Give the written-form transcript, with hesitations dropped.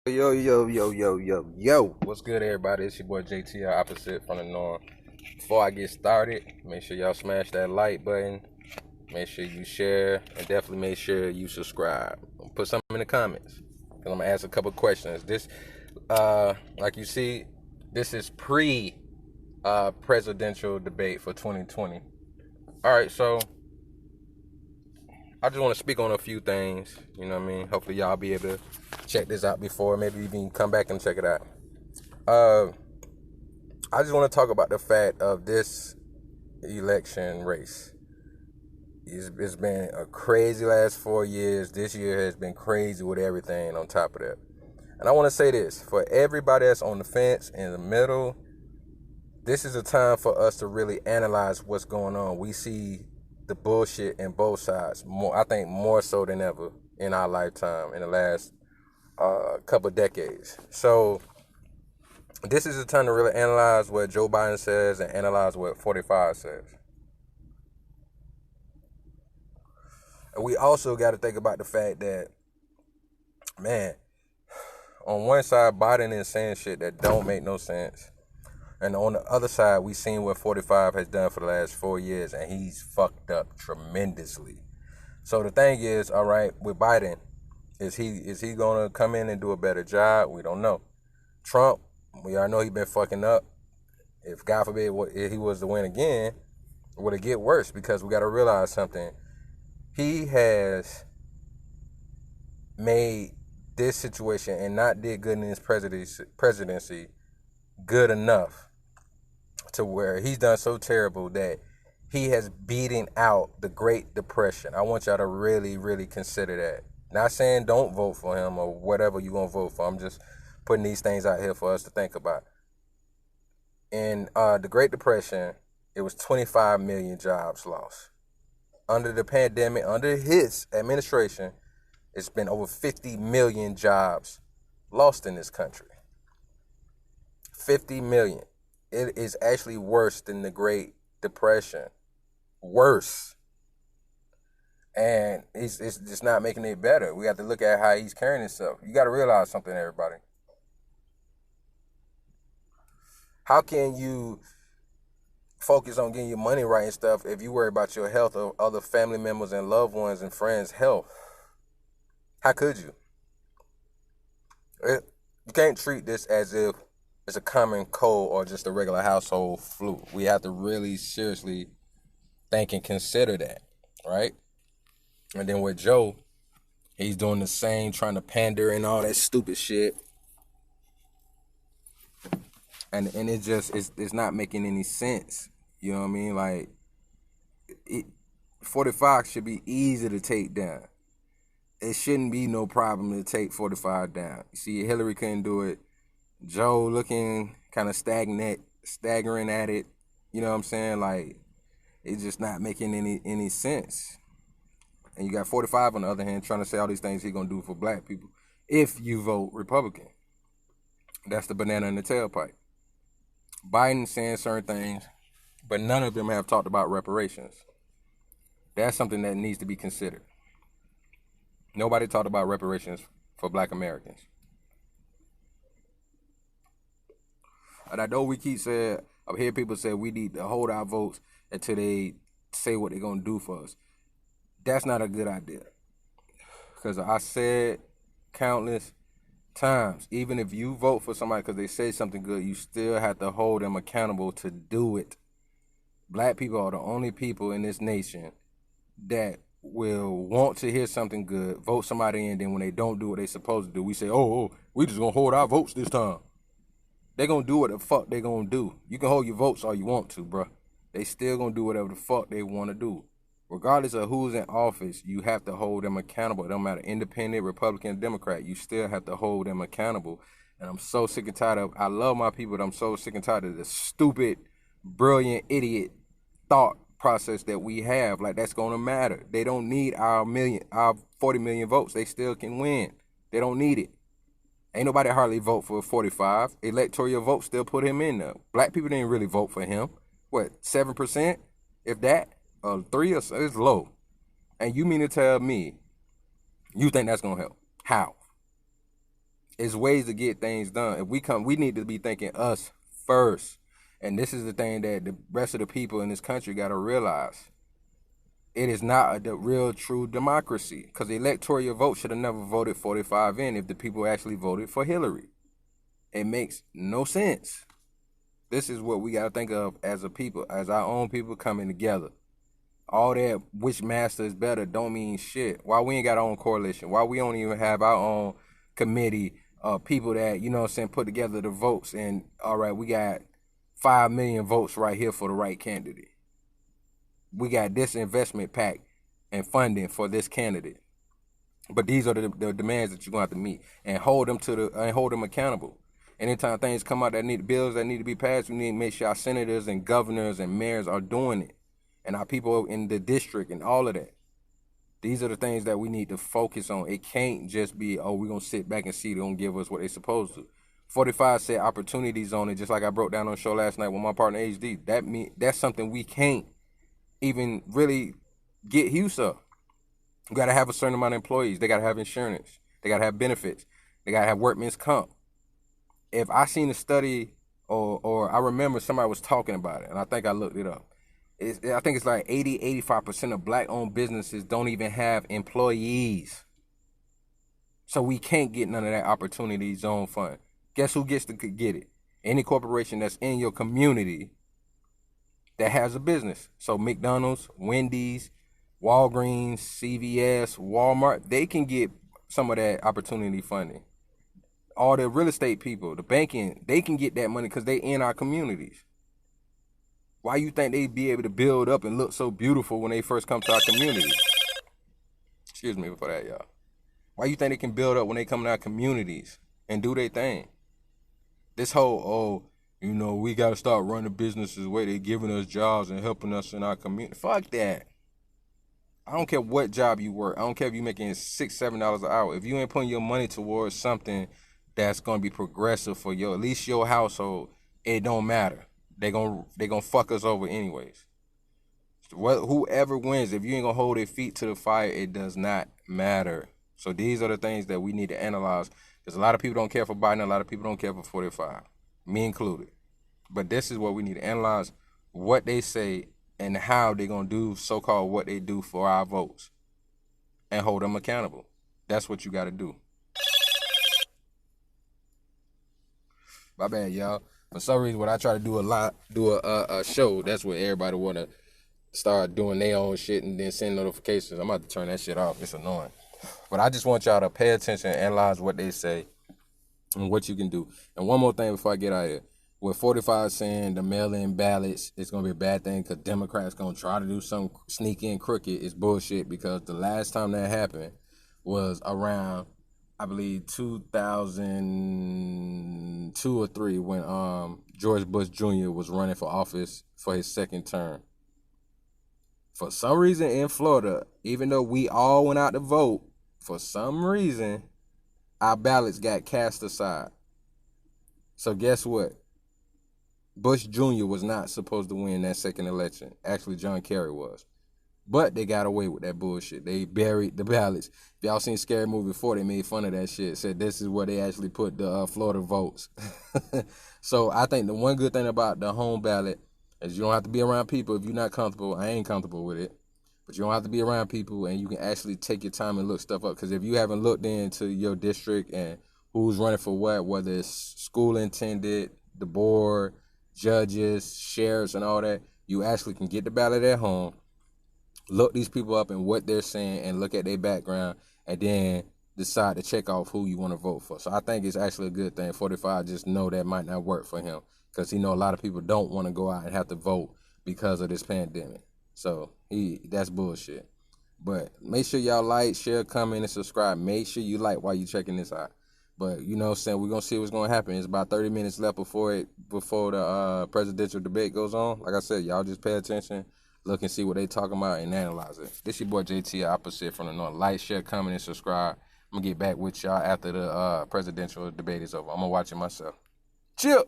Yo, yo, yo, yo, yo, yo. What's good, everybody? It's your boy JTR, opposite from the norm. Before I get started, make sure y'all smash that like button. Make sure you share, and definitely make sure you subscribe. Put something in the comments, cause I'm gonna ask a couple questions. Like you see, this is presidential debate for 2020. All right, so I just want to speak on a few things. You know what I mean? Hopefully, y'all be able to check this out before. Maybe even come back and check it out. Uh, I just want to talk about the fact of this election race. It's been a crazy last 4 years. This year has been crazy with everything on top of that. And I want to say this for everybody that's on the fence, in the middle, this is a time for us to really analyze what's going on. We see the bullshit in both sides, I think more so than ever in our lifetime, in the last couple decades. So this is a time to really analyze what Joe Biden says and analyze what 45 says. And we also got to think about the fact that, man, on one side, Biden is saying shit that don't make no sense. And on the other side, we seen what 45 has done for the last 4 years, and he's fucked up tremendously. So the thing is, all right, with Biden, is he gonna come in and do a better job? We don't know. Trump, we all know he been fucking up. If God forbid if he was to win again, would it get worse? Because we got to realize something. He has made this situation and not did good in his presidency good enough to where he's done so terrible that he has beaten out the Great Depression. I want y'all to really, really consider that. Not saying don't vote for him or whatever you're going to vote for. I'm just putting these things out here for us to think about. In the Great Depression, it was 25 million jobs lost. Under the pandemic, under his administration, it's been over 50 million jobs lost in this country. 50 million. It is actually worse than the Great Depression. Worse. And it's just not making it better. We have to look at how he's carrying himself. You got to realize something, everybody. How can you focus on getting your money right and stuff if you worry about your health of other family members and loved ones and friends' health? How could you? You can't treat this as if it's a common cold or just a regular household flu. We have to really seriously think and consider that, right? And then with Joe, he's doing the same, trying to pander and all that stupid shit. And it just it's not making any sense. You know what I mean? Like, 45 should be easy to take down. It shouldn't be no problem to take 45 down. You see, Hillary couldn't do it. Joe looking kind of staggering at it. You know what I'm saying? Like, it's just not making any sense. And you got 45 on the other hand trying to say all these things he's gonna do for black people if you vote Republican. That's the banana in the tailpipe. Biden saying certain things, but none of them have talked about reparations. That's something that needs to be considered. Nobody talked about reparations for black Americans. And I know we keep saying, I hear people say we need to hold our votes until they say what they're going to do for us. That's not a good idea. Because I said countless times, even if you vote for somebody because they say something good, you still have to hold them accountable to do it. Black people are the only people in this nation that will want to hear something good, vote somebody in, then when they don't do what they're supposed to do, we say, oh, we just gonna hold our votes this time. They're gonna do what the fuck they gonna do. You can hold your votes all you want to, bro. They still gonna do whatever the fuck they wanna do. Regardless of who's in office, you have to hold them accountable. It don't matter, independent, Republican, Democrat, you still have to hold them accountable. And I'm so sick and tired of, I love my people, but I'm so sick and tired of the stupid, brilliant, idiot thought process that we have. Like, that's gonna matter. They don't need our 40 million votes. They still can win. They don't need it. Ain't nobody hardly vote for 45. Electoral vote still put him in there. Black people didn't really vote for him. What, 7%? If that? 3 or so, it's low. And you mean to tell me you think that's gonna help? How? It's ways to get things done. If we need to be thinking us first. And this is the thing that the rest of the people in this country got to realize. It is not a real true democracy, because the electoral vote should have never voted 45 in if the people actually voted for Hillary. It makes no sense. This is what we got to think of as a people, as our own people coming together. All that which master is better don't mean shit. Why we ain't got our own coalition? Why we don't even have our own committee of people that, you know what I'm saying, put together the votes and, all right, we got 5 million votes right here for the right candidate. We got this investment pack and funding for this candidate. But these are the demands that you're going to have to meet and hold them accountable. Anytime things come out bills that need to be passed, we need to make sure our senators and governors and mayors are doing it. And our people in the district and all of that. These are the things that we need to focus on. It can't just be, oh, we're going to sit back and see they're going to give us what they're supposed to. 45 said opportunity zone, just like I broke down on the show last night with my partner HD. That's something we can't even really get use of. You got to have a certain amount of employees. They got to have insurance. They got to have benefits. They got to have workman's comp. If I seen a study or I remember somebody was talking about it, and I think I looked it up. I think it's like 85% of black-owned businesses don't even have employees. So we can't get none of that opportunity zone fund. Guess who gets to get it? Any corporation that's in your community that has a business. So McDonald's, Wendy's, Walgreens, CVS, Walmart, they can get some of that opportunity funding. All the real estate people, the banking, they can get that money because they in our communities. Why you think they'd be able to build up and look so beautiful when they first come to our community? Excuse me for that, y'all. Why you think they can build up when they come to our communities and do their thing? This whole, we got to start running businesses the way they're giving us jobs and helping us in our community. Fuck that. I don't care what job you work. I don't care if you're making $6, $7 an hour. If you ain't putting your money towards something that's going to be progressive for at least your household, it don't matter. They gonna fuck us over anyways. Whoever wins, if you ain't gonna hold their feet to the fire, it does not matter. So these are the things that we need to analyze. Because a lot of people don't care for Biden, a lot of people don't care for 45, me included. But this is what we need to analyze: what they say and how they gonna do so-called what they do for our votes, and hold them accountable. That's what you got to do. My bad, y'all. For some reason, when I try to do a show, that's where everybody want to start doing their own shit and then send notifications. I'm about to turn that shit off. It's annoying. But I just want y'all to pay attention and analyze what they say and what you can do. And one more thing before I get out of here. With 45 saying the mail-in ballots is going to be a bad thing because Democrats going to try to do something sneaky and crooked, is bullshit, because the last time that happened was around, I believe, 2002 or 3 when George Bush Jr. was running for office for his second term. For some reason in Florida, even though we all went out to vote, for some reason, our ballots got cast aside. So guess what? Bush Jr. was not supposed to win that second election. Actually, John Kerry was. But they got away with that bullshit. They buried the ballots. If y'all seen Scary Movie 4, they made fun of that shit. Said this is where they actually put the Florida votes. So I think the one good thing about the home ballot is you don't have to be around people if you're not comfortable. I ain't comfortable with it. But you don't have to be around people, and you can actually take your time and look stuff up. Because if you haven't looked into your district and who's running for what, whether it's school intended, the board, judges, sheriffs, and all that, you actually can get the ballot at home, look these people up and what they're saying, and look at their background, and then decide to check off who you want to vote for. So I think it's actually a good thing. 45 just know that might not work for him, because he know a lot of people don't want to go out and have to vote because of this pandemic. So that's bullshit. But make sure y'all like, share, comment, and subscribe. Make sure you like while you checking this out. But you know what I'm saying, we're going to see what's going to happen. It's about 30 minutes left before the presidential debate goes on. Like I said, y'all just pay attention, look and see what they talking about, and analyze it. This your boy JT, opposite from the north. Like, share, comment, and subscribe. I'm going to get back with y'all after the presidential debate is over. I'm going to watch it myself. Chill.